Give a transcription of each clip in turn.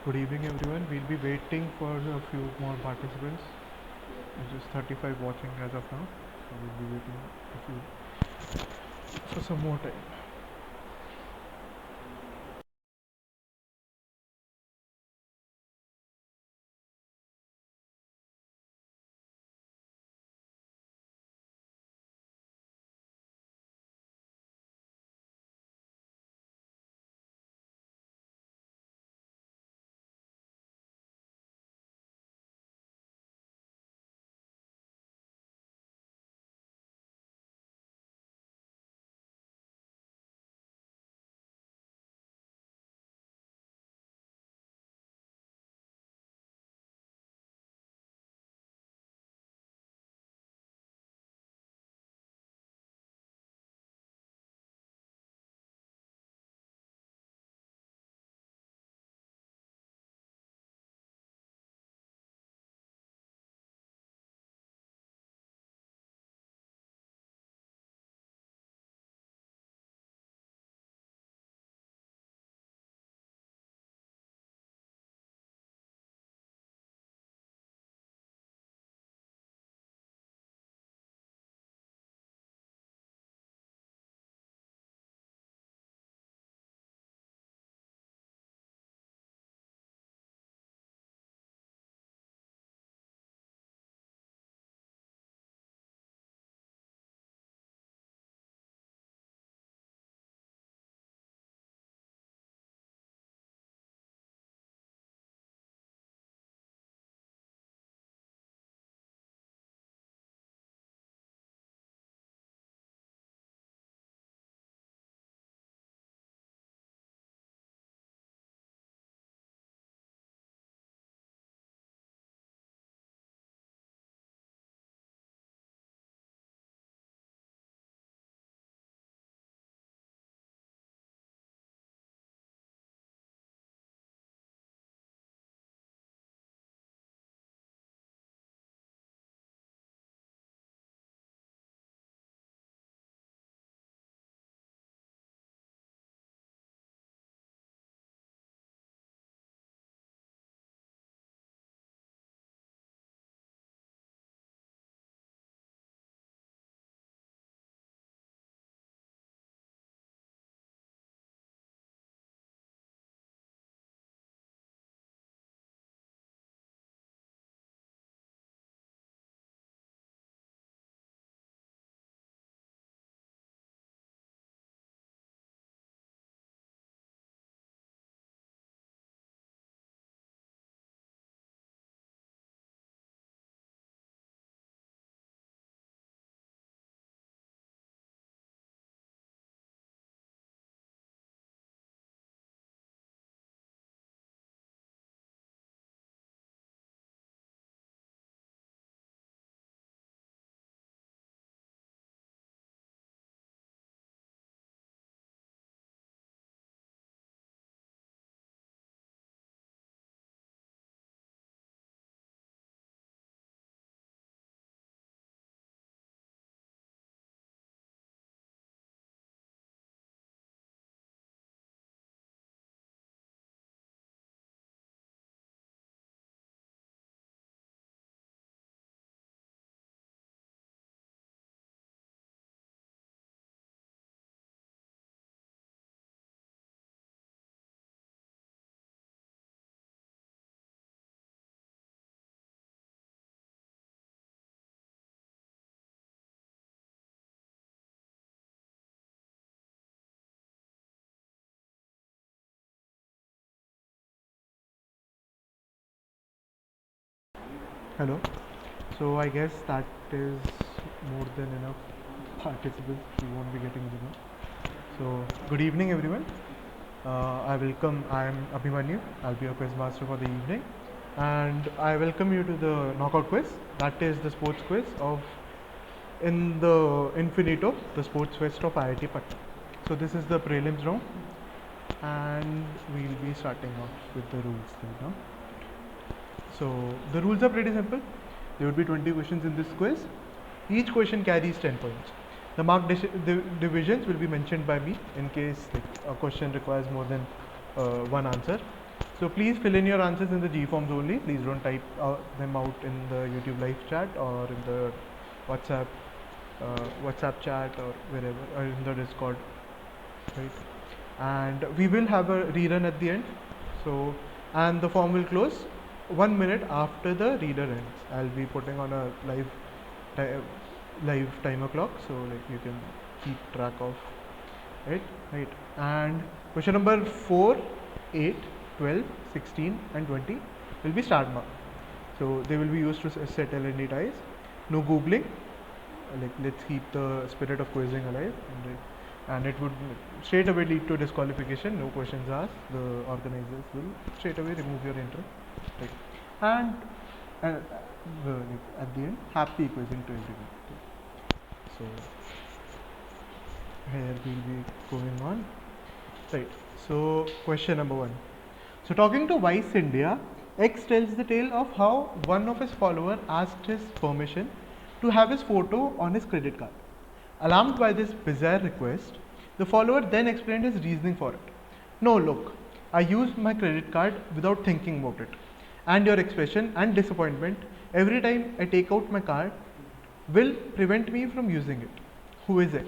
Good evening, everyone. We'll be waiting for a few more participants. There's just 35 watching as of now, so we'll be waiting for some more time. Hello. So I guess that is more than enough participants. We won't be getting any more. So good evening, everyone. I am Abhimanyu. I'll be your quiz master for the evening, and I welcome you to the knockout quiz. That is the sports quiz of in the Infinito, the sports fest of IIT Patna. So this is the prelims round, and we'll be starting off with the rules right now. So the rules are pretty simple. There would be 20 questions in this quiz. Each question carries 10 points. The mark divisions will be mentioned by me in case a question requires more than one answer. So please fill in your answers in the G forms only. Please don't type them out in the YouTube live chat or in the WhatsApp WhatsApp chat or wherever, or in the Discord, right? And we will have a rerun at the end. So, and the form will close 1 minute after the reader ends. I'll be putting on a ti- live timer clock, so like you can keep track of it, right? And question number 4, 8, 12, 16 and 20 will be start mark. So they will be used to set L&D ties. No googling, like let's keep the spirit of quizzing alive, and it would straight away lead to disqualification. No questions asked. The organizers will straight away remove your entry, right? And uh, at the end, happy quizzing to everyone. So here we'll be going on, right? So question number 1. So talking to Vice India, X tells the tale of how one of his followers asked his permission to have his photo on his credit card. Alarmed by this bizarre request, the follower then explained his reasoning for it. No, look, I used my credit card without thinking about it. And your expression and disappointment every time I take out my card will prevent me from using it. Who is X?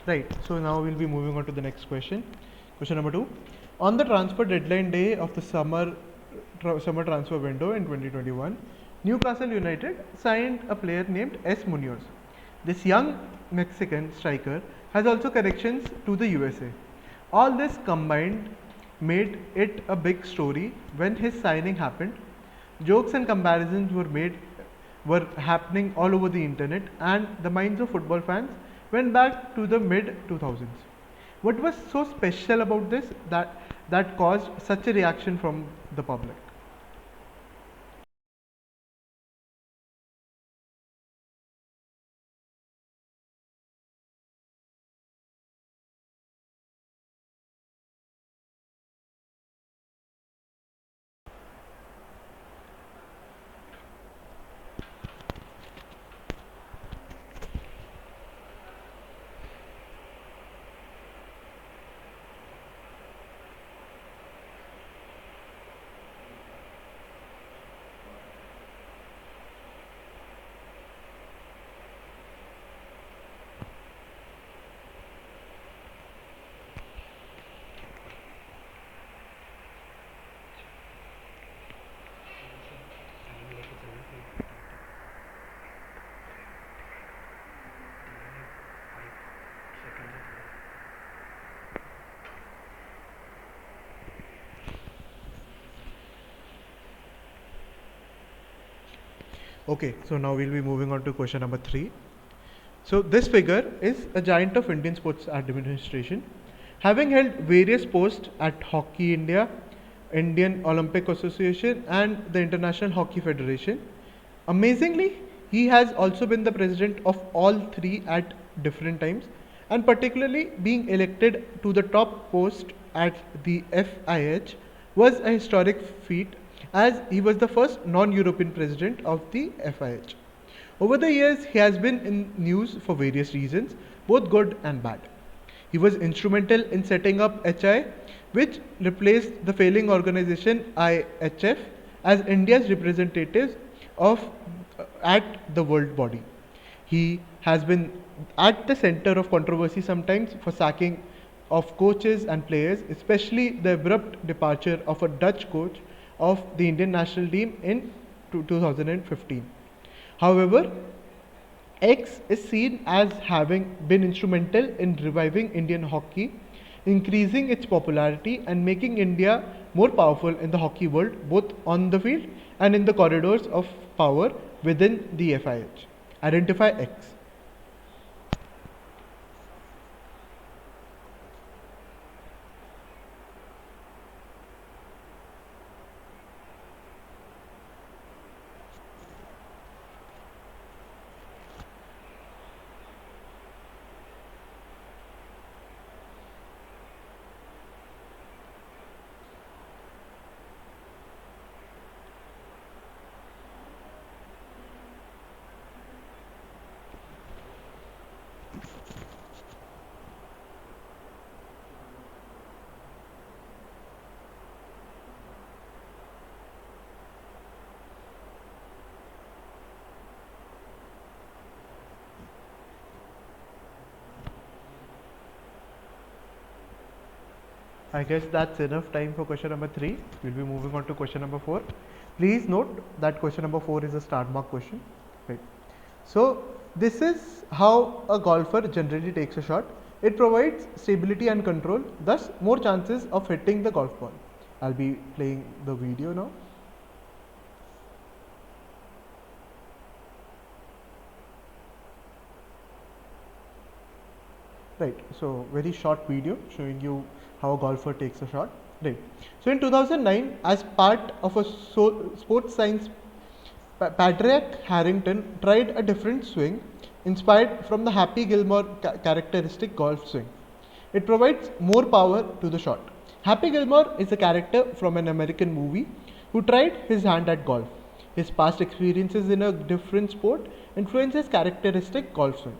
Right, so now we'll be moving on to the next question. Question number 2. On the transfer deadline day of the summer transfer window in 2021, Newcastle United signed a player named S. Munoz. This young Mexican striker has also connections to the USA. All this combined made it a big story when his signing happened. Jokes and comparisons were happening all over the internet, and the minds of football fans went back to the mid 2000s. What was so special about this that caused such a reaction from the public? Okay, so now we'll be moving on to question number 3. So this figure is a giant of Indian sports administration, having held various posts at Hockey India, Indian Olympic Association and the International Hockey Federation. Amazingly, he has also been the president of all three at different times, and particularly being elected to the top post at the FIH was a historic feat, as he was the first non-European president of the FIH. Over the years, he has been in news for various reasons, both good and bad. He was instrumental in setting up HI, which replaced the failing organization IHF as India's representatives of at the world body. He has been at the center of controversy sometimes for sacking of coaches and players, especially the abrupt departure of a Dutch coach of the Indian national team in 2015. However, X is seen as having been instrumental in reviving Indian hockey, increasing its popularity, and making India more powerful in the hockey world, both on the field and in the corridors of power within the FIH. Identify X. I guess that's enough time for question number 3. We'll be moving on to question number 4. Please note that question number 4 is a star mark question. Right. So this is how a golfer generally takes a shot. It provides stability and control, thus more chances of hitting the golf ball. I'll be playing the video now. Right, so very short video showing you how a golfer takes a shot. Right. So in 2009, as part of a sports science, Patrick Harrington tried a different swing inspired from the Happy Gilmore characteristic golf swing. It provides more power to the shot. Happy Gilmore is a character from an American movie who tried his hand at golf. His past experiences in a different sport influenced his characteristic golf swing.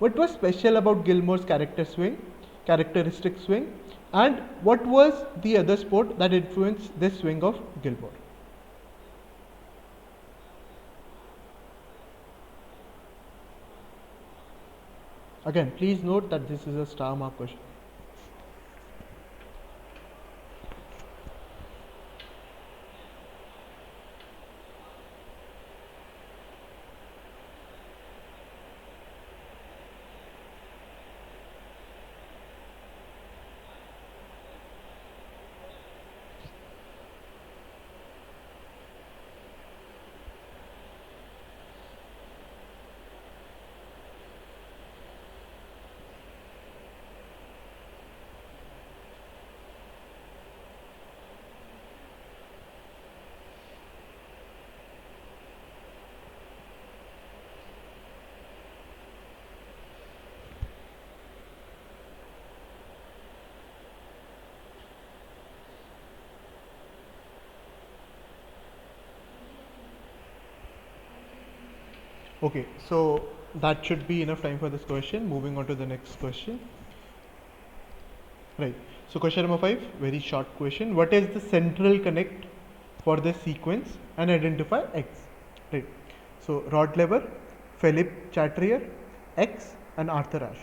What was special about Gilmore's characteristic swing, and what was the other sport that influenced this swing of Gilmore? Again, please note that this is a star mark question. Okay, so that should be enough time for this question. Moving on to the next question. Right. So question number 5, very short question. What is the central connect for this sequence, and identify X? Right. So Rod Laver, Philip Chatrier, X, and Arthur Ashe.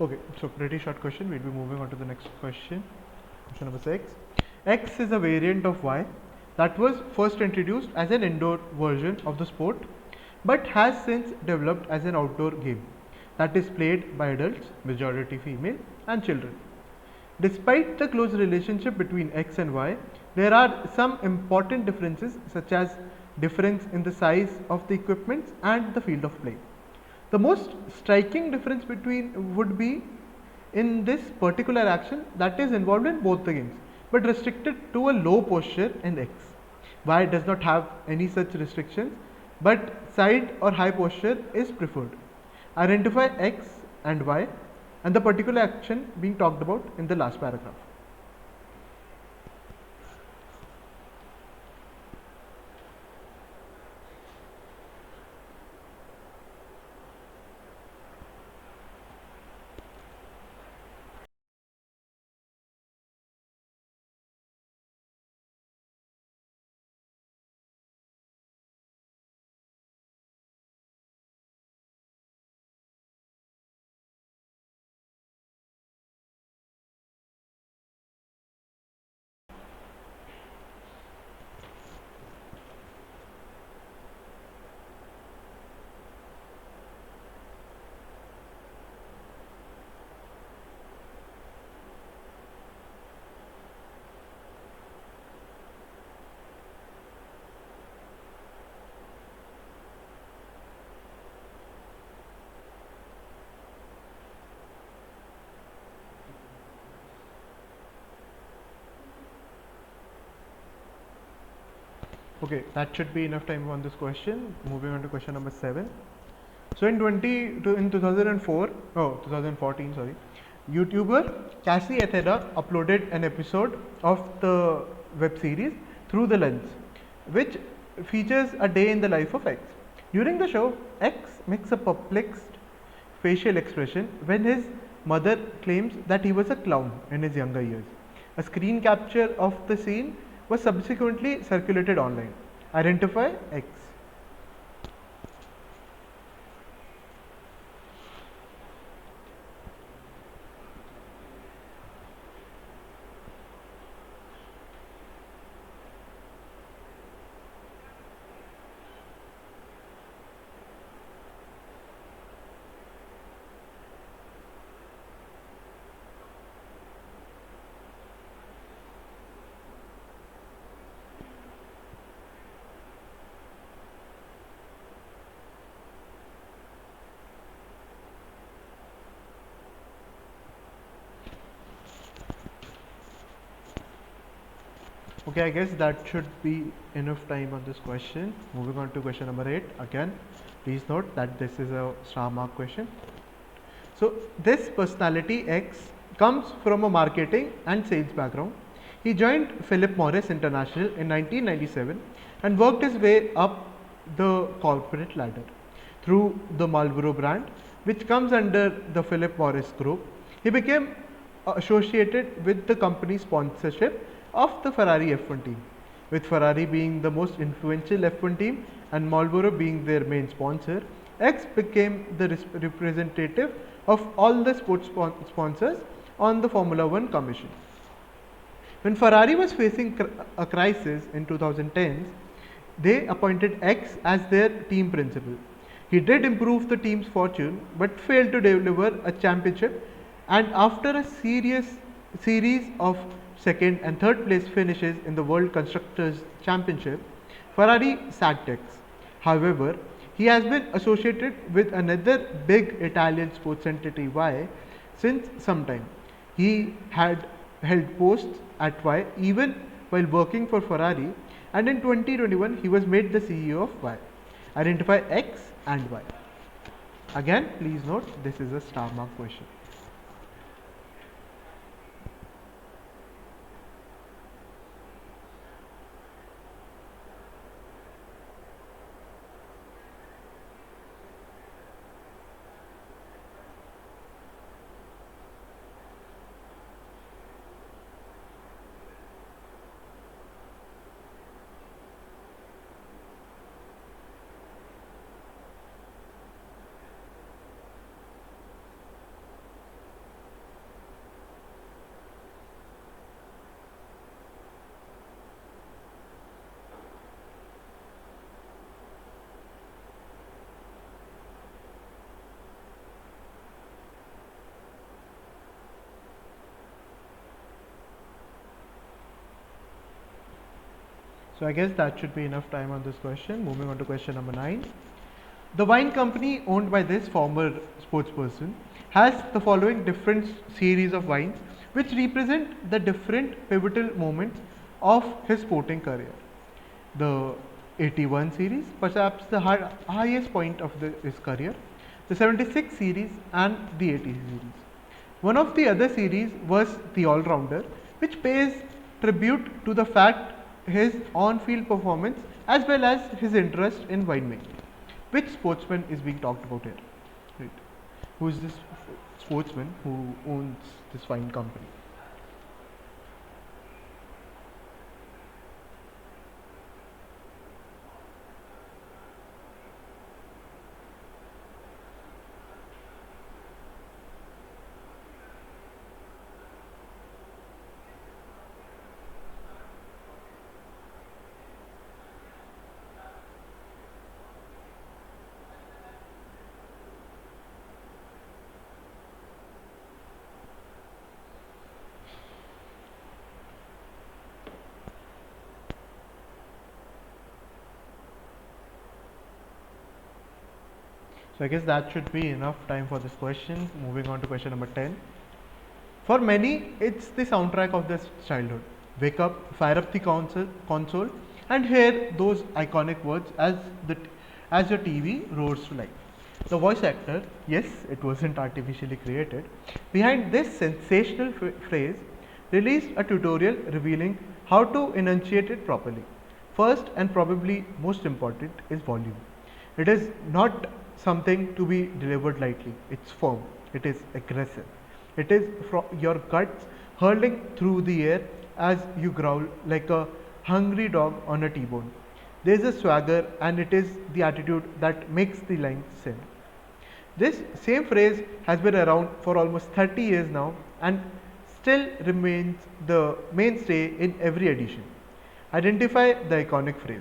Okay, so pretty short question. We'll be moving on to the next question. Question number 6. X is a variant of Y that was first introduced as an indoor version of the sport, but has since developed as an outdoor game that is played by adults, majority female, and children. Despite the close relationship between x and y, there are some important differences such as difference in the size of the equipments and the field of play. The most striking difference between would be in this particular action that is involved in both the games but restricted to a low posture in x. Y does not have any such restrictions but side or high posture is preferred. Identify x and y and the particular action being talked about in the last paragraph. Okay, that should be enough time on this question. Moving on to question number 7. So in 2004, 2014, sorry, YouTuber Cassie Etheda uploaded an episode of the web series Through the Lens, which features a day in the life of X. During the show, X makes a perplexed facial expression when his mother claims that he was a clown in his younger years. A screen capture of the scene was subsequently circulated online. Identify X. Okay, I guess that should be enough time on this question. Moving on to question number 8. Again, please note that this is a star mark question. So, this personality X comes from a marketing and sales background. He joined Philip Morris International in 1997 and worked his way up the corporate ladder through the Marlboro brand, which comes under the Philip Morris group. He became associated with the company's sponsorship of the Ferrari F1 team, with Ferrari being the most influential F1 team and Marlboro being their main sponsor. X became the representative of all the sports sponsors on the Formula One commission. When Ferrari was facing a crisis in 2010s, they appointed X as their team principal. He did improve the team's fortune but failed to deliver a championship, and after a series of second and third place finishes in the World Constructors' Championship, Ferrari sacked X. However, he has been associated with another big Italian sports entity, Y, since some time. He had held posts at Y even while working for Ferrari, and in 2021 he was made the CEO of Y. Identify X and Y. Again, please note this is a star mark question. So I guess that should be enough time on this question. Moving on to question number 9. The wine company owned by this former sportsperson has the following different series of wines which represent the different pivotal moments of his sporting career. The 81 series, perhaps the highest point of his career, the 76 series and the 80 series. One of the other series was the all-rounder, which pays tribute to the fact his on-field performance as well as his interest in winemaking. Which sportsman is being talked about here? Right. Who is this sportsman who owns this wine company? So I guess that should be enough time for this question. Moving on to question number 10. For many, it's the soundtrack of their childhood. Wake up, fire up the console, and hear those iconic words as your TV roars to life. The voice actor, yes, it wasn't artificially created, behind this sensational phrase released a tutorial revealing how to enunciate it properly. First and probably most important is volume. It is not something to be delivered lightly, it's firm, it is aggressive. It is from your guts hurling through the air as you growl like a hungry dog on a T-bone. There is a swagger, and it is the attitude that makes the line sing. This same phrase has been around for almost 30 years now and still remains the mainstay in every edition. Identify the iconic phrase.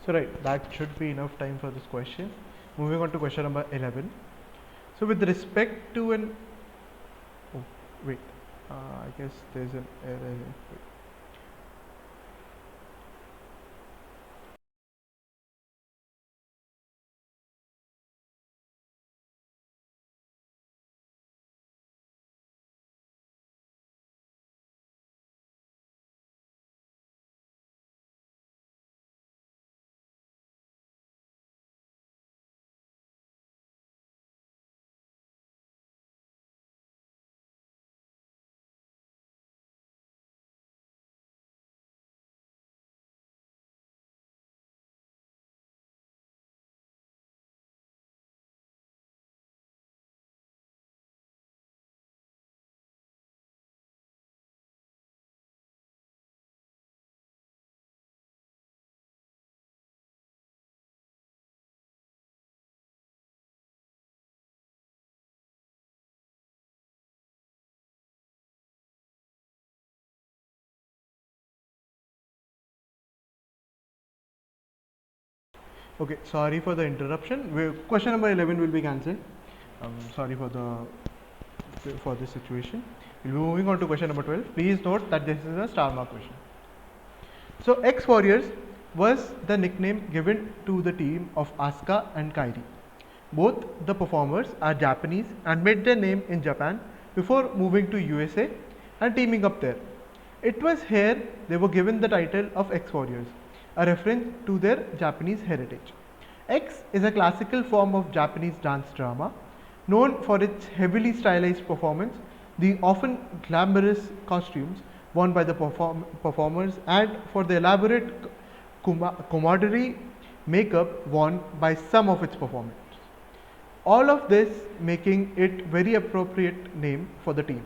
So right, that should be enough time for this question. Moving on to question number 11. So with respect to an, oh wait, I guess there's an error here. Wait. Okay, sorry for the interruption. Question number 11 will be cancelled. Sorry for this situation. We'll be moving on to question number 12. Please note that this is a star mark question. So X Warriors was the nickname given to the team of Asuka and Kairi. Both the performers are Japanese and made their name in Japan before moving to USA and teaming up there. It was here they were given the title of X Warriors, a reference to their Japanese heritage. X is a classical form of Japanese dance drama known for its heavily stylized performance the often glamorous costumes worn by the performers, and for the elaborate commodity makeup worn by some of its performers. All of this making it very appropriate name for the team.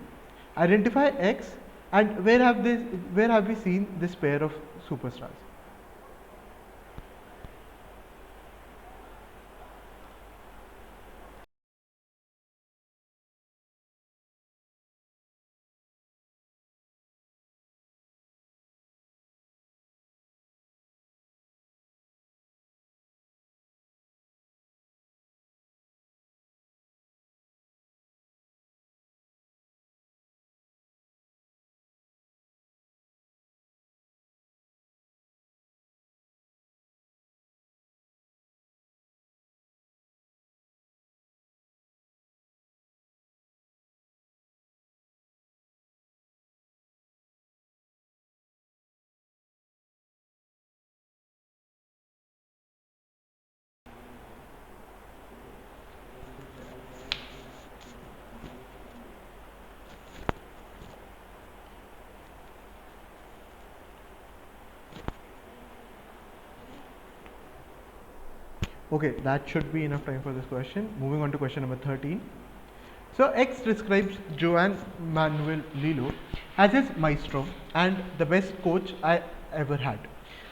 Identify X, and where have we seen this pair of superstars? Okay, that should be enough time for this question. Moving on to question number 13. So X describes Joan Manuel Lillo as his maestro and the best coach I ever had.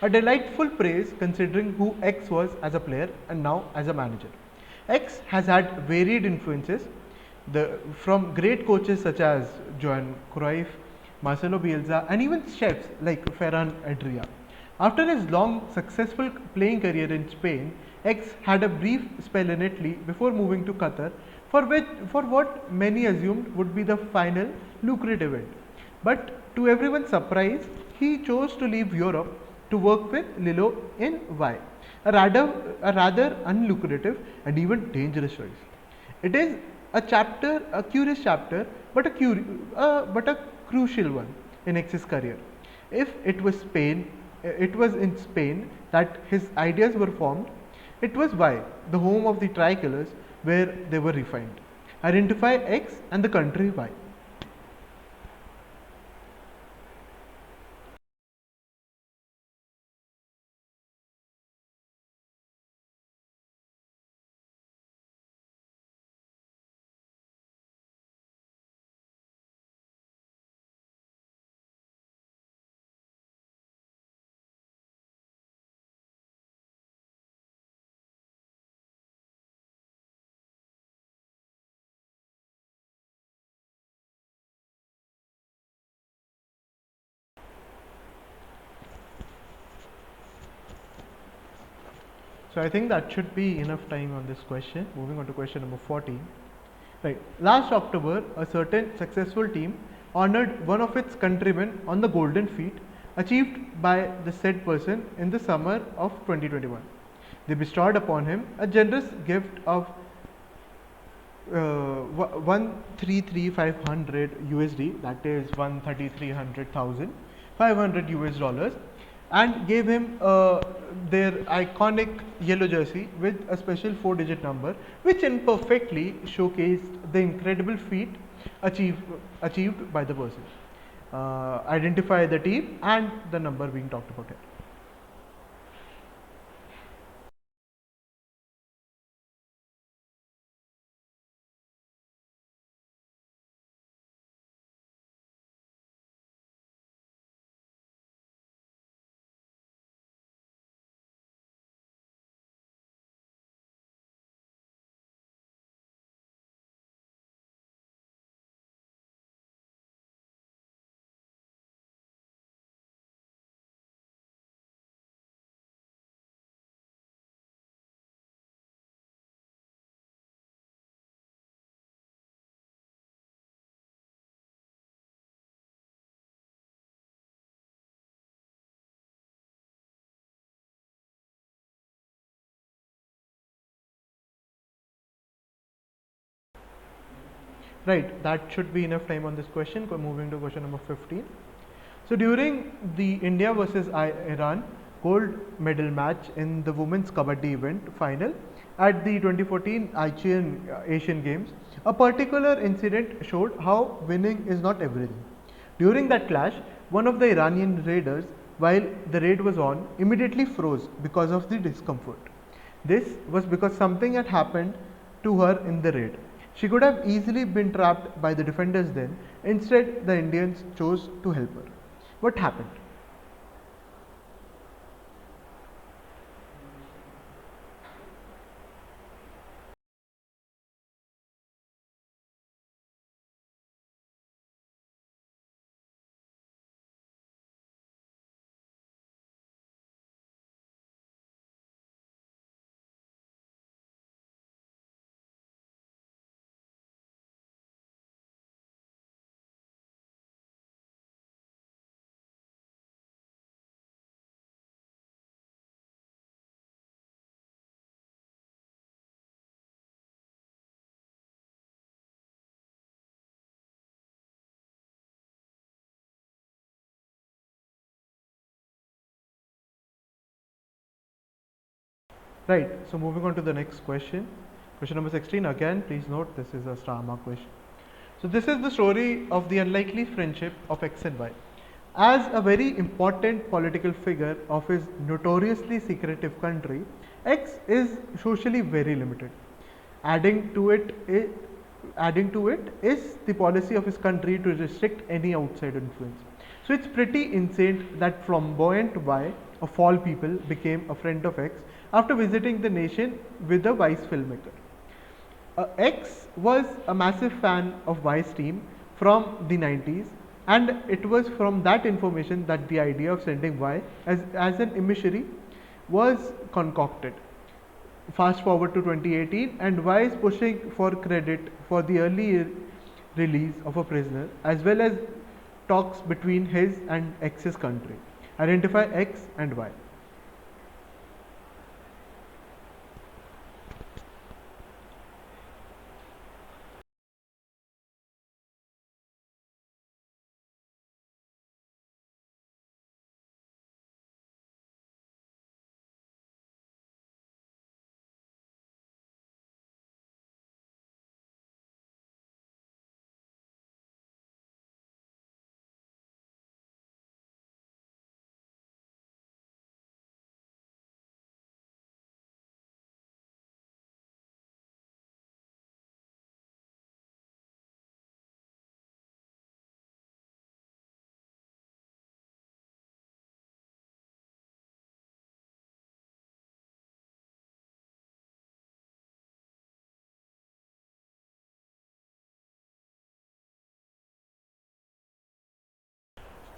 A delightful praise considering who X was as a player and now as a manager. X has had varied influences from great coaches such as Johan Cruyff, Marcelo Bielsa, and even chefs like Ferran Adria. After his long, successful playing career in Spain, X had a brief spell in Italy before moving to Qatar, for what many assumed would be the final lucrative end. But to everyone's surprise, he chose to leave Europe to work with Lillo in Y, a rather unlucrative and even dangerous choice. It is a curious chapter, but but a crucial one in X's career. If it was in Spain that his ideas were formed. It was Y, the home of the tricolors, where they were refined. Identify X and the country Y. So I think that should be enough time on this question. Moving on to question number 14. Right. Last October, a certain successful team honored one of its countrymen on the golden feat achieved by the said person in the summer of 2021. They bestowed upon him a generous gift of 133,500 USD, that is 133,100,000 500 US dollars, and gave him their iconic yellow jersey with a special 4-digit number, which imperfectly showcased the incredible feat achieved by the person. Identify the team and the number being talked about here. Right, that should be enough time on this question. Moving to question number 15. So during the India versus Iran gold medal match in the women's kabaddi event final at the 2014 Asian Games. A particular incident showed how winning is not everything. During that clash, one of the Iranian raiders, while the raid was on, immediately froze because of the discomfort. This was because something had happened to her in the raid. She could have easily been trapped by the defenders then. Instead, the Indians chose to help her. What happened? Right, so moving on to the next question. Question number 16. Again, please note this is a star mark question. So, this is the story of the unlikely friendship of X and Y. As a very important political figure of his notoriously secretive country, X is socially very limited. Adding to it, adding to it is the policy of his country to restrict any outside influence. So it's pretty insane that flamboyant Y, of all people, became a friend of X after visiting the nation with a Vice filmmaker. X was a massive fan of Y's team from the 90s, and it was from that information that the idea of sending Y as an emissary was concocted. Fast forward to 2018, and Y is pushing for credit for the early release of a prisoner as well as talks between his and X's country. Identify X and Y.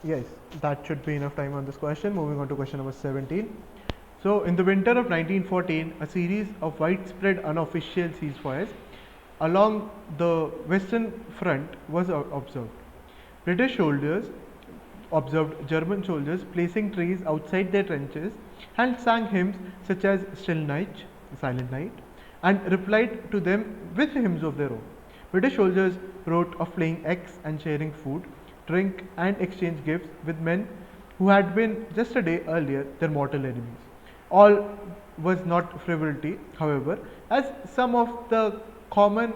Yes, that should be enough time on this question. Moving on to question number 17. So, in the winter of 1914, a series of widespread unofficial ceasefires along the Western Front was observed. British soldiers observed German soldiers placing trees outside their trenches and sang hymns such as Still Night, Silent Night, and replied to them with hymns of their own. British soldiers wrote of playing X and sharing food, drink, and exchange gifts with men who had been just a day earlier their mortal enemies. All was not frivolity, however, as some of the common,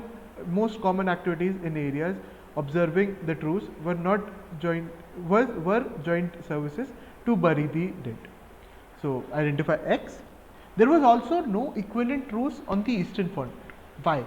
most common activities in areas observing the truce were not joint were joint services to bury the dead. So identify X. There was also no equivalent truce on the Eastern Front. Why?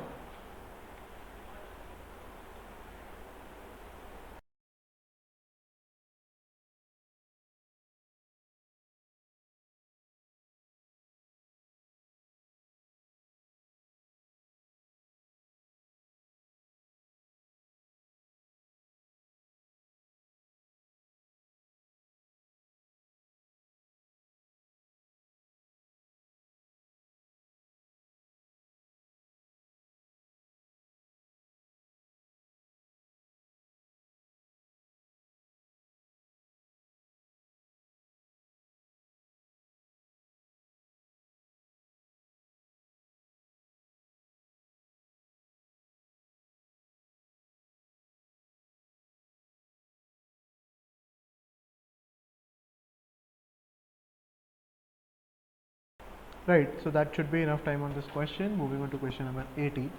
Right, so that should be enough time on this question. Moving on to question number 80.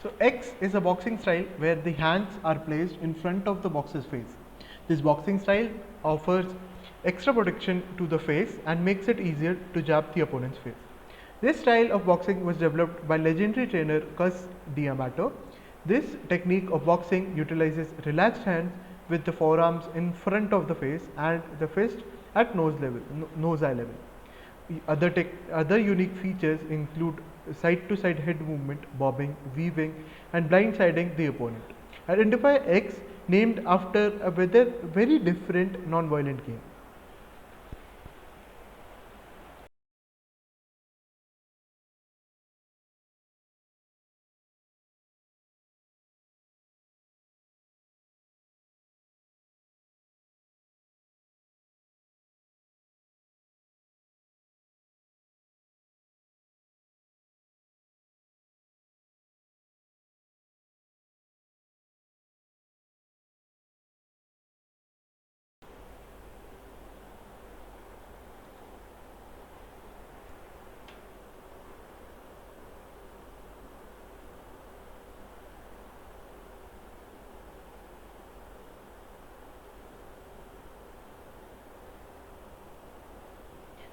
So X is a boxing style where the hands are placed in front of the boxer's face. This boxing style offers extra protection to the face and makes it easier to jab the opponent's face. This style of boxing was developed by legendary trainer Cus D'Amato. This technique of boxing utilizes relaxed hands with the forearms in front of the face and the fist at nose eye level. Other unique features include side-to-side head movement, bobbing, weaving, and blindsiding the opponent. Identify X named after a very different non-violent game.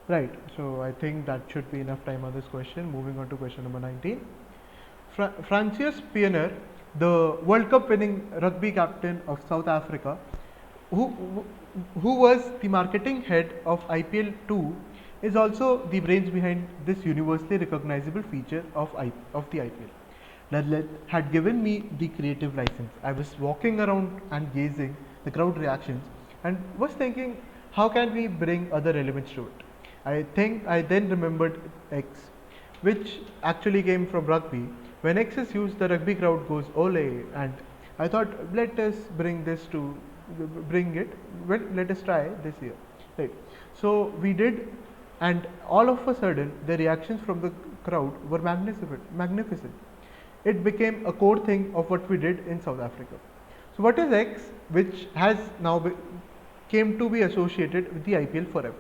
Right, so I think that should be enough time on this question. Moving on to question number 19. Francis Pienaar, the World Cup winning rugby captain of South Africa, who, who was the marketing head of IPL 2, is also the brains behind this universally recognizable feature of the IPL. Ladlet had given me the creative license. I was walking around and gazing the crowd reactions and was thinking, how can we bring other elements to it? I think I then remembered X, which actually came from rugby. When X is used, the rugby crowd goes ole, and I thought, let us bring it. Well, let us try this year, right? So we did, and all of a sudden, the reactions from the crowd were magnificent. It became a core thing of what we did in South Africa. So what is X, which has now came to be associated with the IPL forever?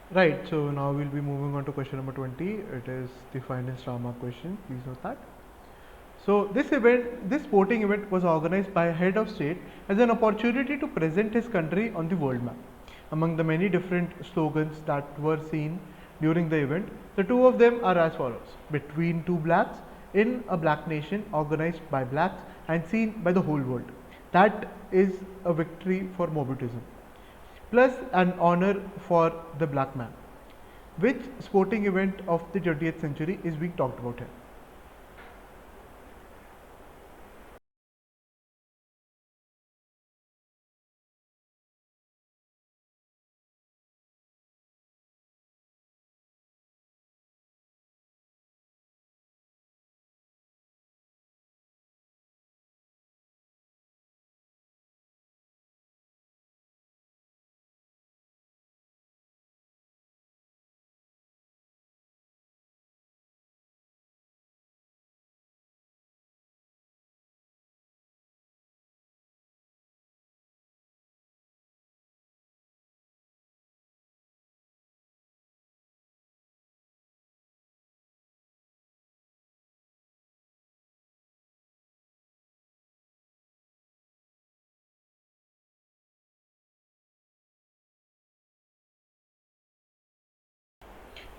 Right, so now we'll be moving on to question number 20. It is the final star mark question. Please note that. So this sporting event was organized by a head of state as an opportunity to present his country on the world map. Among the many different slogans that were seen during the event, the two of them are as follows: between two blacks, in a black nation, organized by blacks and seen by the whole world. That is a victory for mobilism, plus an honor for the black man. Which sporting event of the 20th century is being talked about here?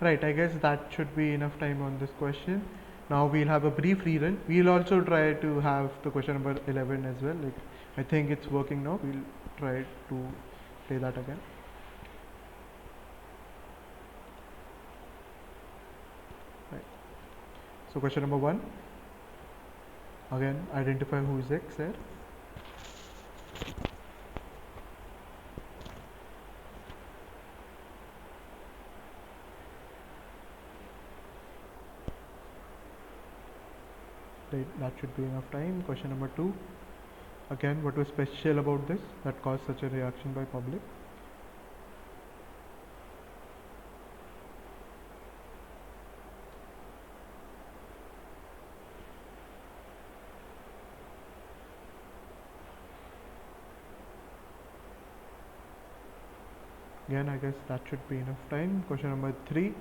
Right, I guess that should be enough time on this question. Now we'll have a brief rerun. We'll also try to have the question number 11 as well. Like, I think it's working now. We'll try to play that again. Right. So question number 1, again identify who is X here. Right, that should be enough time. Question number 2, again what was special about this that caused such a reaction by public? Again, I guess that should be enough time. Question number 3,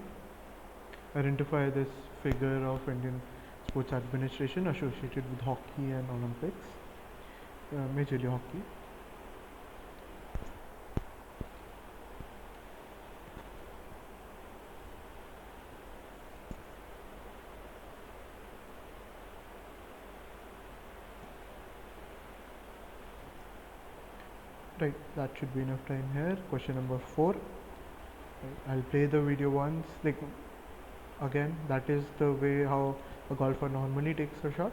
identify this figure of Indian sports administration associated with hockey and Olympics, majorly hockey. Right, that should be enough time here. Question number 4, right, I'll play the video once. Like, again, that is the way how a golfer normally takes a shot.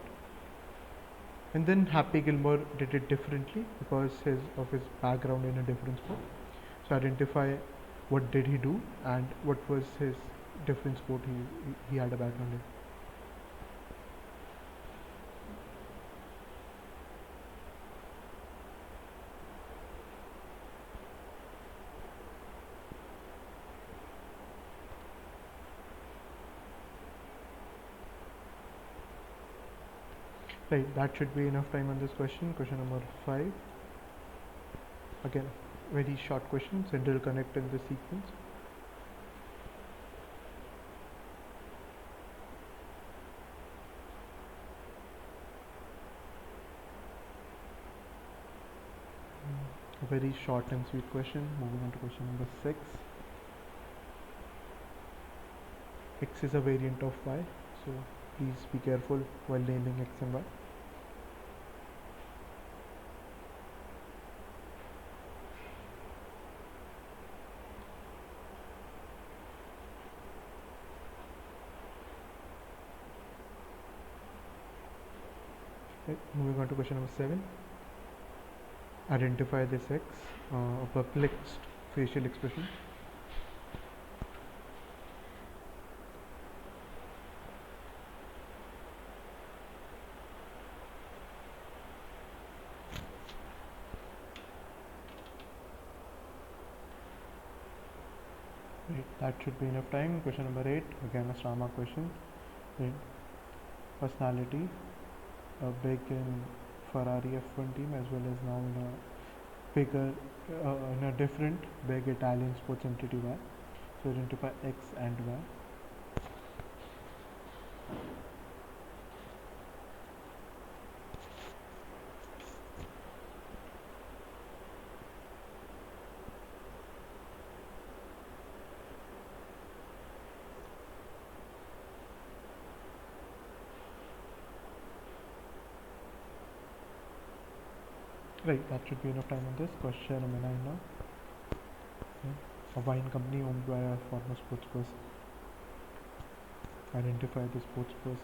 And then Happy Gilmore did it differently because of his background in a different sport. So identify what did he do and what was his different sport he had a background in. Right, that should be enough time on this question. Question number 5. Again, very short question. Central connect in the sequence. A very short and sweet question. Moving on to question number 6. X is a variant of Y, so please be careful while naming X and Y. Right, moving on to question number 7. Identify this X, a perplexed facial expression. Right, that should be enough time. Question number 8, again a Strama question. Right. Personality, big in Ferrari F1 team as well as now in a bigger, in a different big Italian sports entity Y. So identify X and Y. Right, that should be enough time on this. Question number 9 now. A wine company owned by a former sports person. Identify the sports person.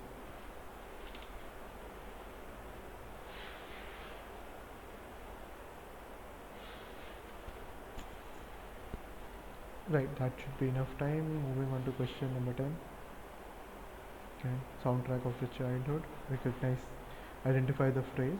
Right, that should be enough time. Moving on to question number 10. Okay, soundtrack of the childhood. Recognize, identify the phrase.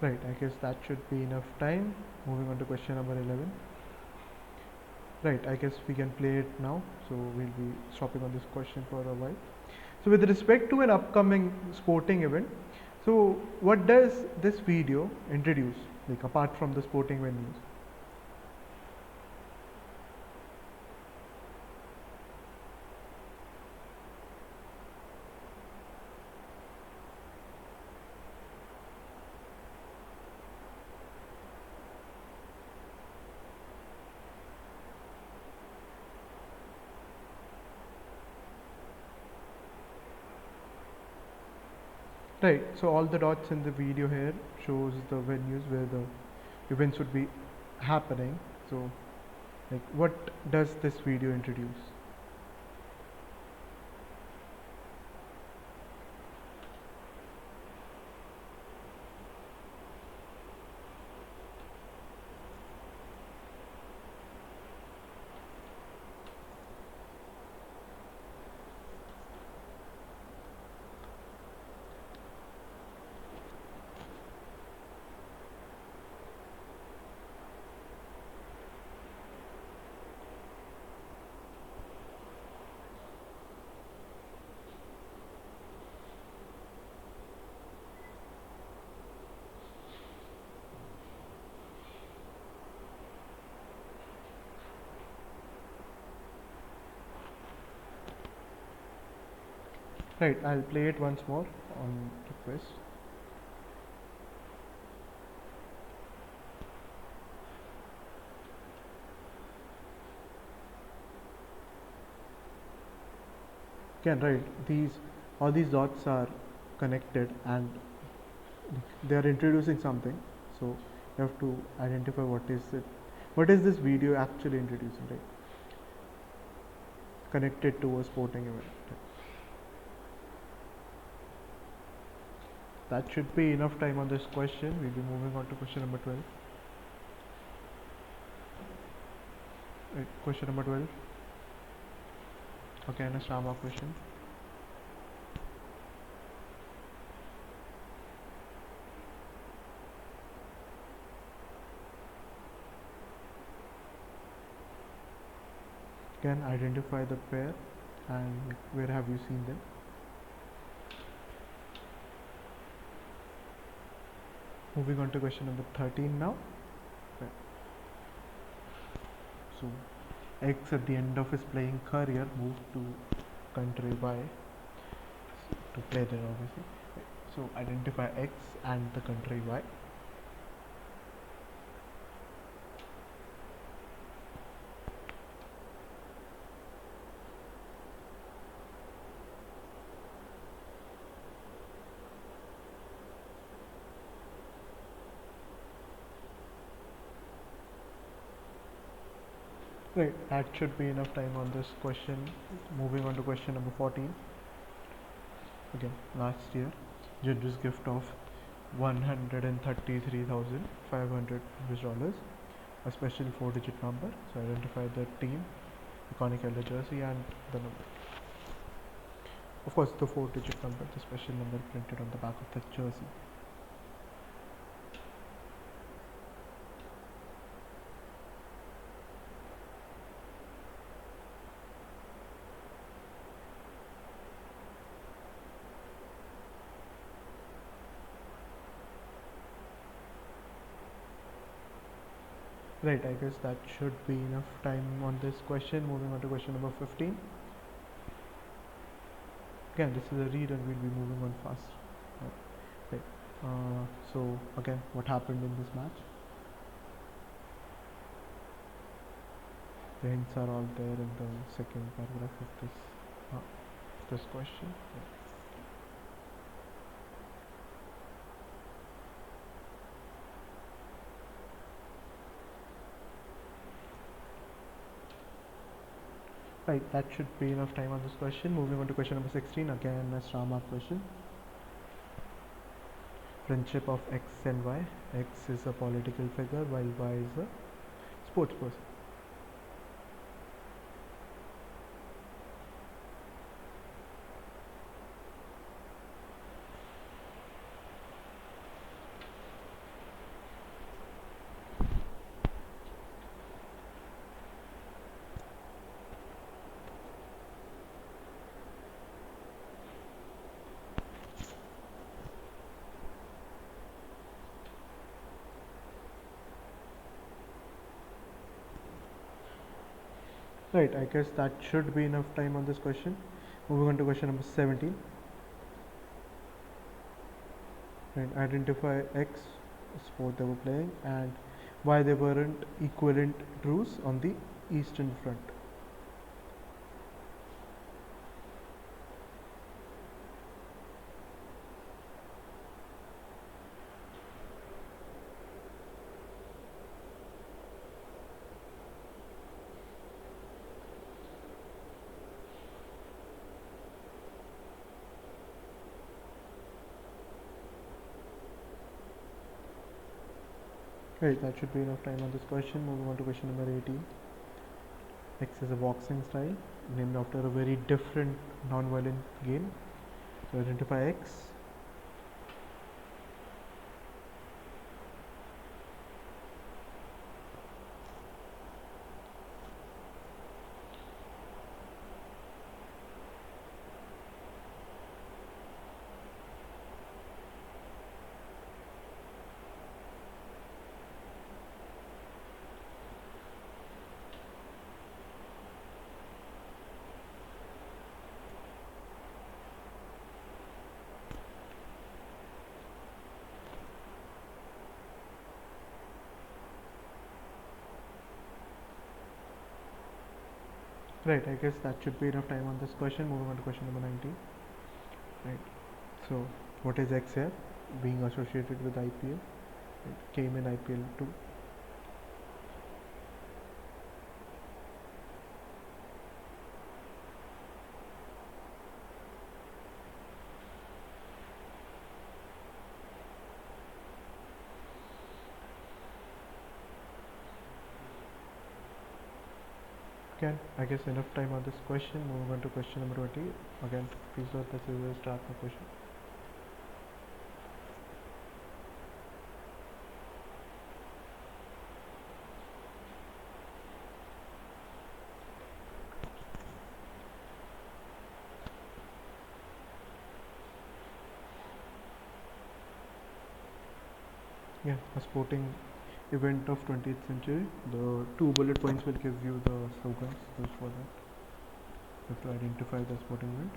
Right, I guess that should be enough time. Moving on to question number 11. Right, I guess we can play it now. So we'll be stopping on this question for a while. So with respect to an upcoming sporting event, so what does this video introduce, like apart from the sporting venues? Right, so all the dots in the video here shows the venues where the events would be happening. So like what does this video introduce? Right, I'll play it once more on request. Again, right, all these dots are connected and they are introducing something. So you have to identify what is this video actually introducing, right? Connected to a sporting event. Right? That should be enough time on this question. We'll be moving on to question number 12. Right, question number 12. Okay, and a Shama question. Again, identify the pair and where have you seen them. Moving on to question number 13 now. Okay. So X at the end of his playing career moved to country Y to play there obviously. So identify X and the country Y. Right, that should be enough time on this question. Moving on to question number 14. Again, last year, generous gift of $133,500, a special 4-digit number. So identify the team, iconic yellow jersey, and the number. Of course, the 4-digit number, the special number printed on the back of the jersey. Right, I guess that should be enough time on this question. Moving on to question number 15. Again, this is a read and we'll be moving on fast. Right. So again, what happened in this match? The hints are all there in the second paragraph of this question. Right, that should be enough time on this question. Moving on to question number 16, again a star mark question. Friendship of X and Y. X is a political figure while Y is a sports person. Right, I guess that should be enough time on this question. Moving on to question number 17. Right, identify X, sport they were playing, and why they weren't equivalent truce on the Eastern Front. Right, that should be enough time on this question. Moving on to question number 18. X is a boxing style named after a very different non-violent game. So identify X. Right, I guess that should be enough time on this question. Moving on to question number 19. Right. So what is X here? Being associated with IPL. It came in IPL too. Okay, I guess enough time on this question. Moving on to question number 20. Again, please note this is a start my question. Yeah, a sporting event of 20th century. The two bullet points will give you the slogans used for that. You have to identify the sporting event.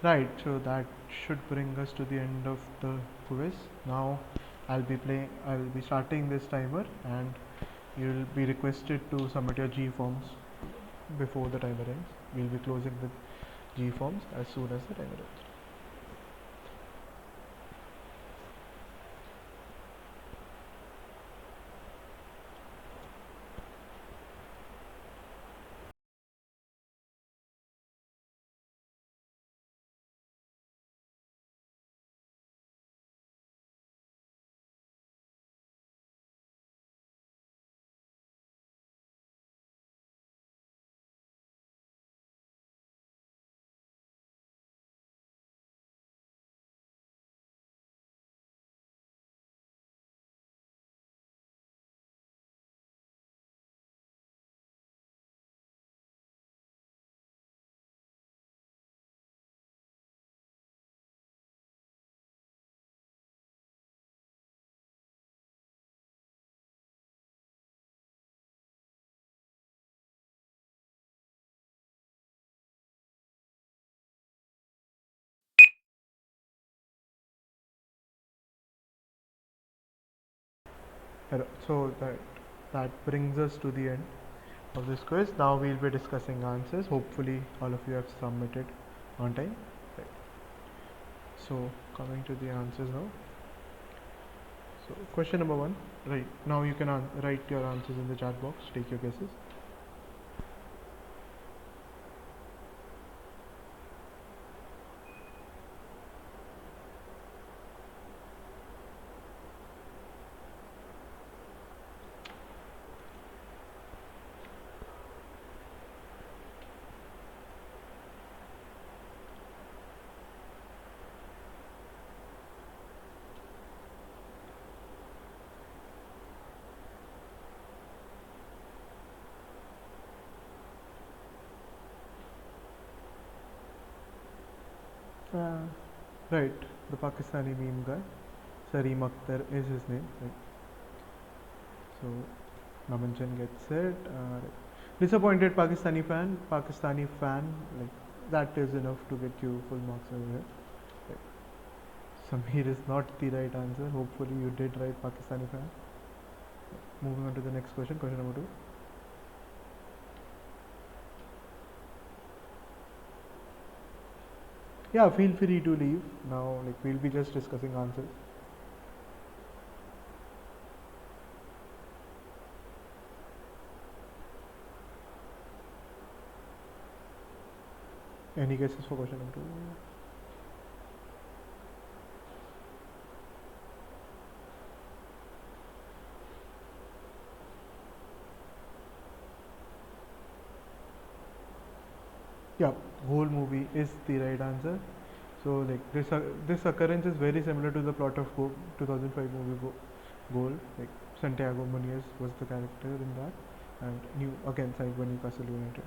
Right, so that should bring us to the end of the quiz. Now I'll be starting this timer, and you'll be requested to submit your G forms before the timer ends. We'll be closing the G forms as soon as the timer ends. So that brings us to the end of this quiz. Now we'll be discussing answers. Hopefully all of you have submitted on time. Right. So coming to the answers now. So question number 1. Right, now you can write your answers in the chat box. Take your guesses. Right, the Pakistani meme guy, Sareem Akhtar is his name. Right. So Namanjan gets it. Disappointed Pakistani fan, like that is enough to get you full marks over here. Right. Samir is not the right answer. Hopefully you did write Pakistani fan. Moving on to the next question, question number 2. Yeah, feel free to leave now. Like we'll be just discussing answers. Any guesses for question number 2? Yeah, whole movie is the right answer. So like this occurrence is very similar to the plot of 2005 movie Goal. Like Santiago Muniz was the character in that, and new again side by Newcastle United.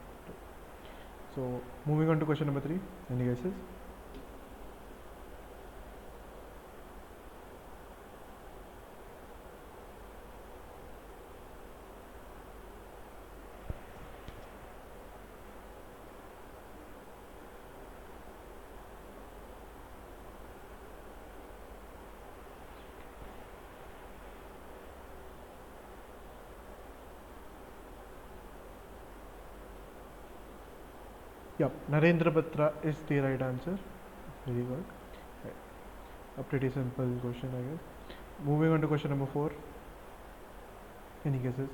So moving on to question number 3. Any guesses? Yep, Narendra Batra is the right answer. Very good. Right. A pretty simple question, I guess. Moving on to question number 4. Any guesses?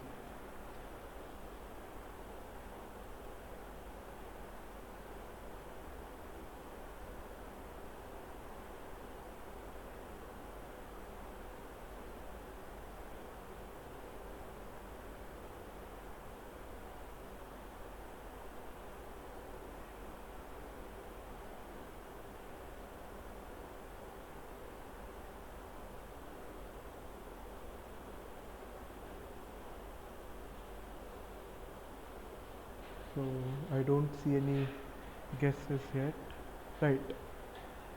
So I don't see any guesses yet. Right.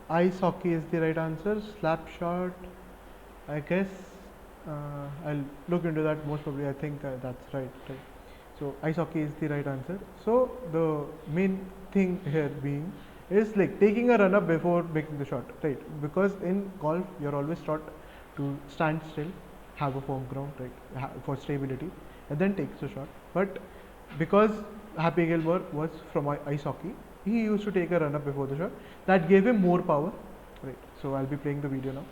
Ice hockey is the right answer. Slap shot, I guess. I'll look into that most probably. I think that's right. Right. So ice hockey is the right answer. So the main thing here being is like taking a run up before making the shot, right? Because in golf you're always taught to stand still, have a firm ground, right, for stability, and then take the shot. But because Happy Gilmore was from ice hockey, he used to take a run up before the shot. That gave him more power, right? So I'll be playing the video now.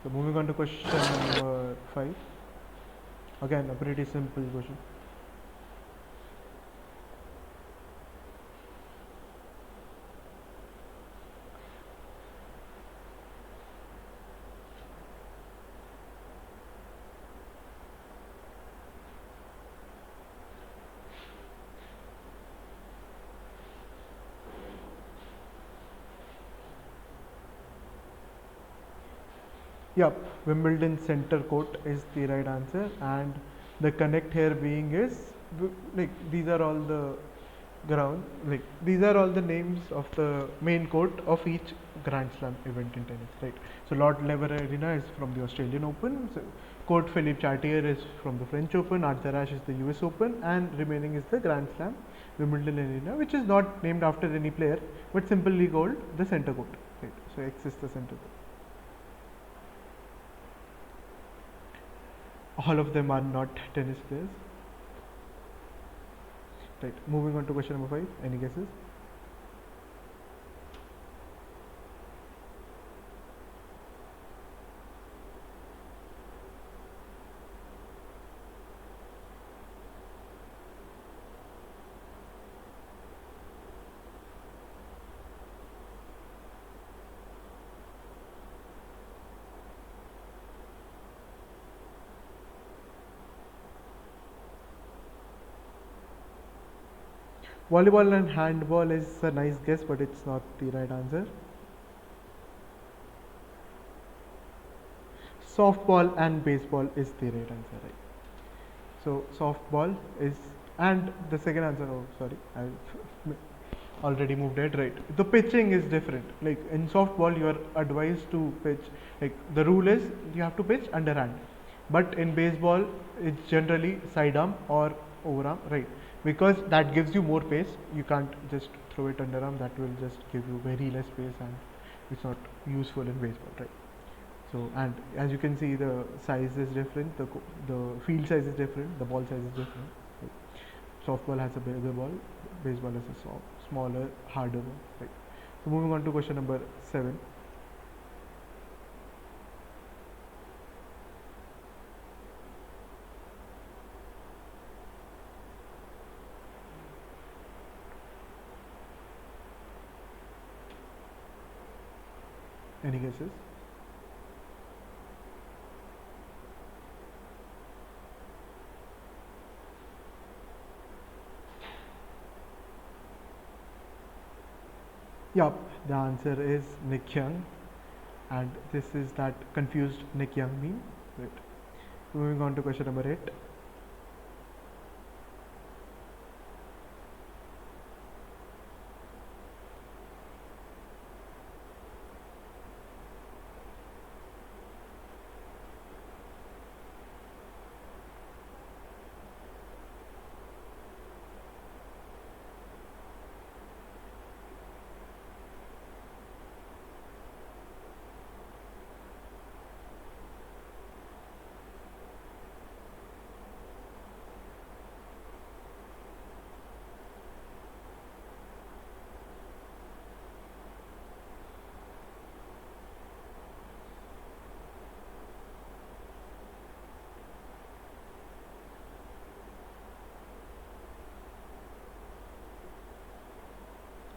So moving on to question number 5. Again, a pretty simple question. Yep, Wimbledon center court is the right answer, and the connect here being is like these are all the ground, like these are all the names of the main court of each Grand Slam event in tennis, right? So Lord Lever Arena is from the Australian Open, so Court Philippe Chartier is from the French Open, Arthur Ashe is the US Open, and remaining is the Grand Slam Wimbledon Arena, which is not named after any player but simply called the center court, right? So X is the center court. All of them are not tennis players. Right. Moving on to question number 5. Any guesses? Volleyball and handball is a nice guess, but it's not the right answer. Softball and baseball is the right answer, right? So softball is, and the second answer. Oh, sorry, I already moved it. Right. The pitching is different. Like in softball, you are advised to pitch. Like the rule is you have to pitch underhand, but in baseball, it's generally sidearm or overarm, right? Because that gives you more pace. You can't just throw it underarm. That will just give you very less pace, and it's not useful in baseball, right? So, and as you can see, the size is different, the field size is different, the ball size is different. Right? Softball has a bigger ball, baseball has a smaller, harder ball. Right? So, moving on to question number 7. Any guesses? Yup, the answer is Nick Young, and this is that confused Nick Young meme. Right. Moving on to question number 8.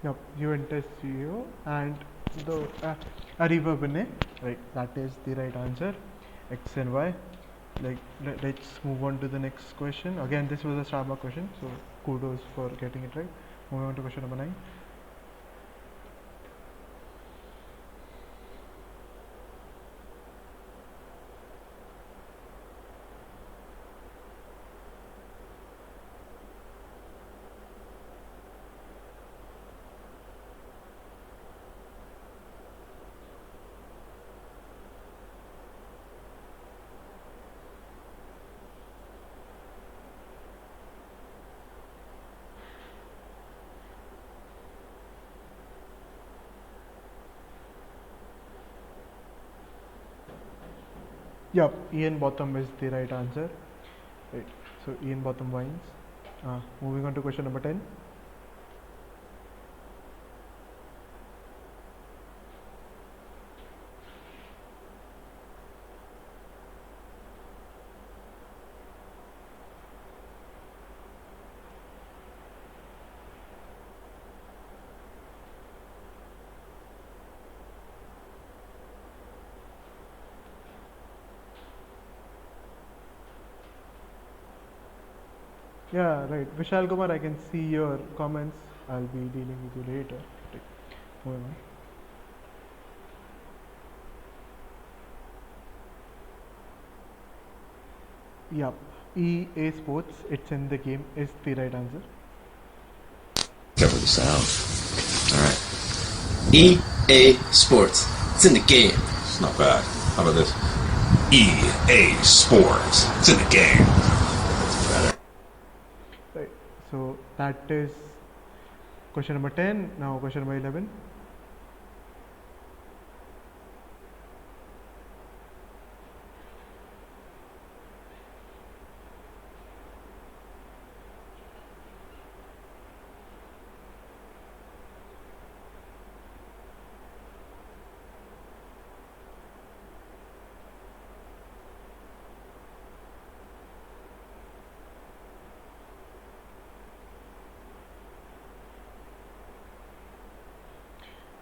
Yep, Juventus CEO and the Arriva Bene, right? That is the right answer. X and Y. Like, let's move on to the next question. Again, this was a Starbucks question, so kudos for getting it right. Moving on to question number 9. Yep, Ian Botham is the right answer. Right. So Ian Botham wines. Moving on to question number 10. Yeah, right. Vishal Kumar, I can see your comments. I'll be dealing with you later. Right. Moving on. Yep. EA Sports, it's in the game, is the right answer. Cover the sound. Alright. EA Sports. It's in the game. It's not bad. How about this? EA Sports. It's in the game. That's better. Right. So that is question number 10. Now question number 11.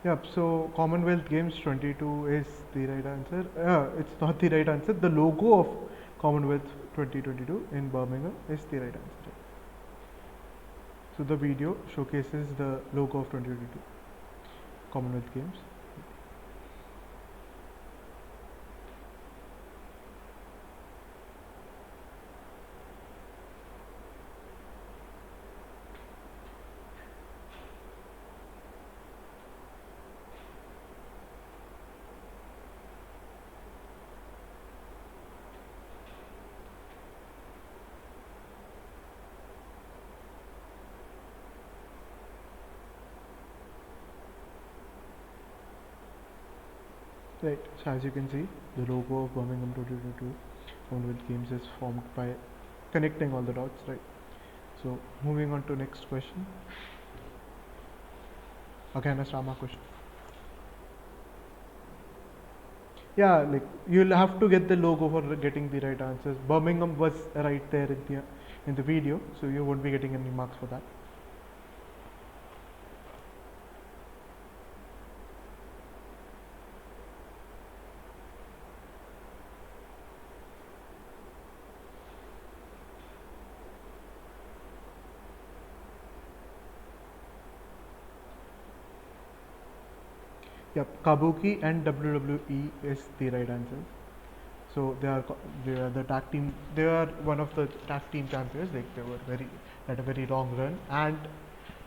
Yep, so Commonwealth Games 22 is the right answer. It's not the right answer. The logo of Commonwealth 2022 in Birmingham is the right answer. So the video showcases the logo of 2022 Commonwealth Games. Right, so as you can see, the logo of Birmingham 2022 Commonwealth Games is formed by connecting all the dots, right? So moving on to next question. Again a Rama question. Yeah, like you'll have to get the logo for getting the right answers. Birmingham was right there in the video, so you won't be getting any marks for that. Yep, Kabuki and WWE is the right answer. So they are the tag team. They are one of the tag team champions. Like they were very had a very long run, and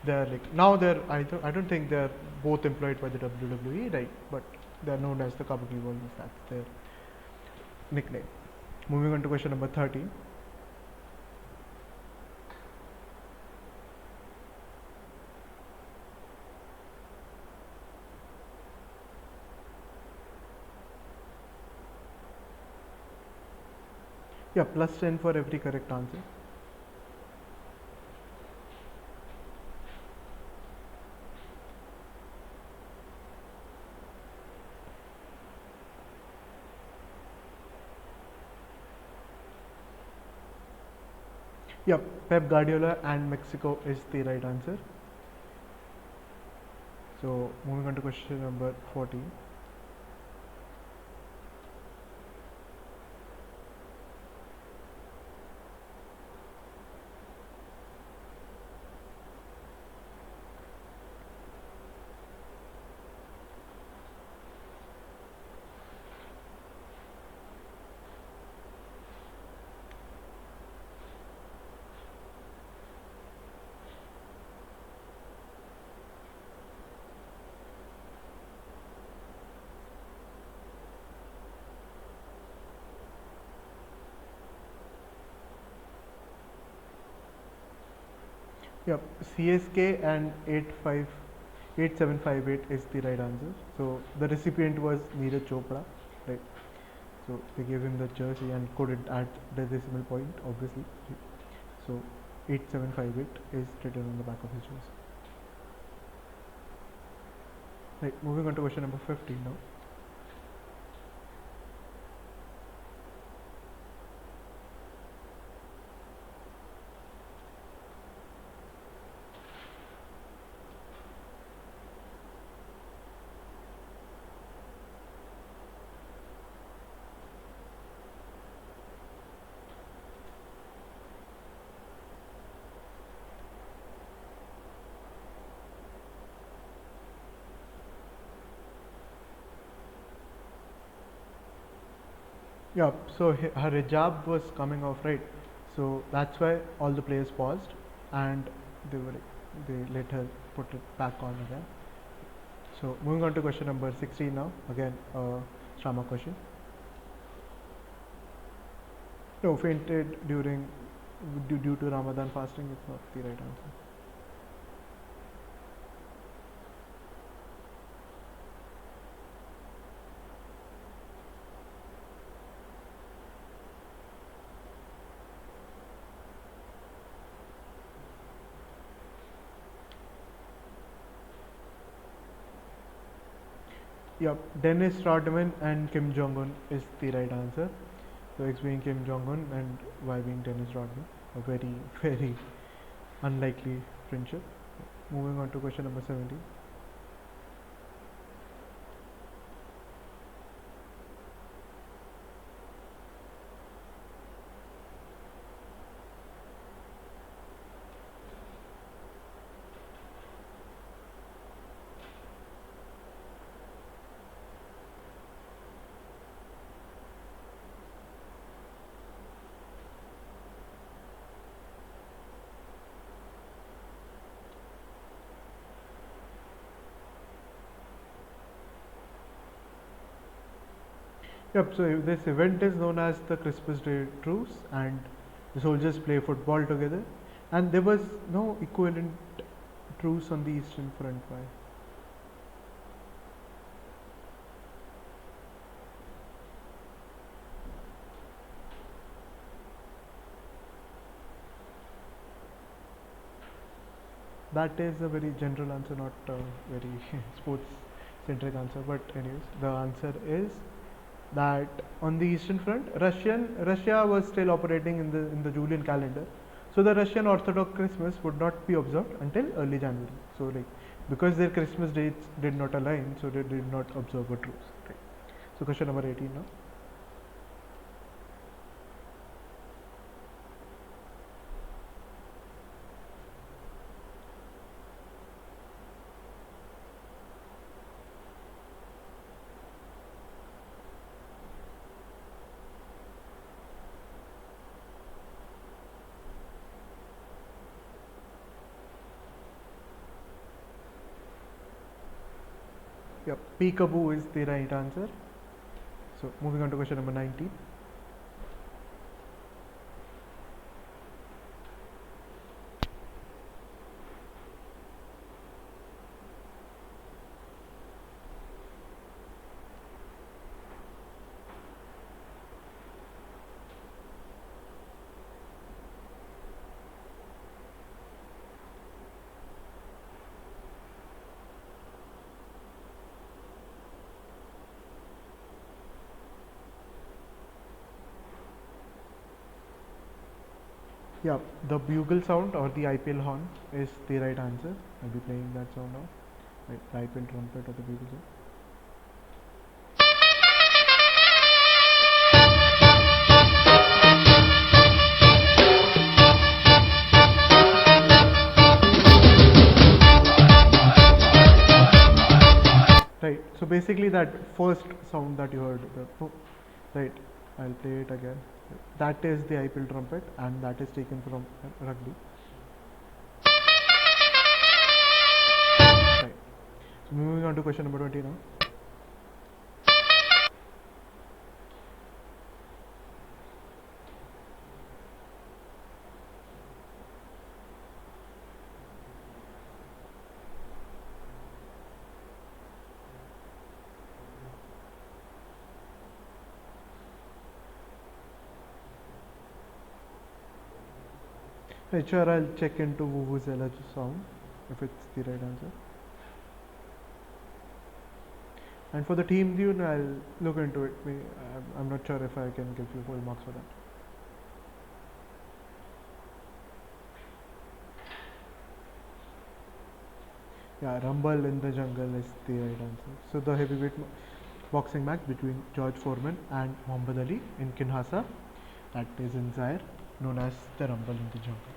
they're like now they're I don't think they're both employed by the WWE, right? But they're known as the Kabuki Warriors. That's their nickname. Moving on to question number 13. Yeah, plus 10 for every correct answer. Yep, Pep Guardiola and Mexico is the right answer. So moving on to question number 14. Yep, CSK and 8758 is the right answer. So the recipient was Neeraj Chopra, right? So they gave him the jersey and couldn't add the decimal point, obviously. So 8758 is written on the back of his jersey. Right, moving on to question number 15 now. Yeah, so her hijab was coming off, right? So that's why all the players paused and they were they let her put it back on again. So moving on to question number 16 now. Again, Shama question. No, fainted due to Ramadan fasting is not the right answer. Yep, Dennis Rodman and Kim Jong Un is the right answer. So X being Kim Jong Un and Y being Dennis Rodman. A very, very unlikely friendship. Moving on to question number 17. Yep, so this event is known as the Christmas Day Truce, and the soldiers play football together. And there was no equivalent truce on the Eastern Front. Why? that is a very general answer, not a very sports centric answer. But anyways, the answer is that on the Eastern Front, Russia was still operating in the Julian calendar, so the Russian Orthodox Christmas would not be observed until early January. So like because their Christmas dates did not align, so they did not observe a truce. Right. So question number 18 now. Yep, peekaboo is the right answer. So moving on to question number 19. Yeah, the bugle sound or the IPL horn is the right answer. I'll be playing that sound now. Right, the IPL trumpet or the bugle sound. Right, so basically that first sound that you heard, right, I'll play it again. That is the IPL trumpet and that is taken from rugby. Right, so moving on to question number 20 now. Right, sure, I'll check into Vuvuzela sound if it's the right answer. And for the team tune, I'll look into it. I'm not sure if I can give you full marks for that. Yeah, Rumble in the Jungle is the right answer. So the heavyweight boxing match between George Foreman and Muhammad Ali in Kinshasa, that is in Zaire, known as the Rumble in the Jungle.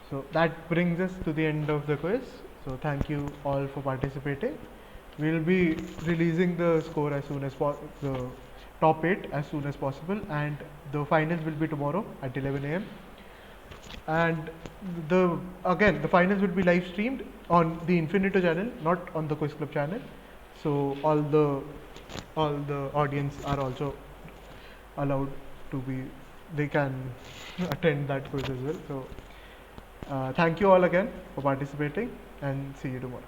So that brings us to the end of the quiz. So thank you all for participating. We'll be releasing the score as soon as the top 8 as soon as possible, and the finals will be tomorrow at 11 a.m. And the finals will be live streamed on the Infinito channel, not on the Quiz Club channel. So all the audience are also allowed to be, they can attend that quiz as well. So thank you all again for participating and see you tomorrow.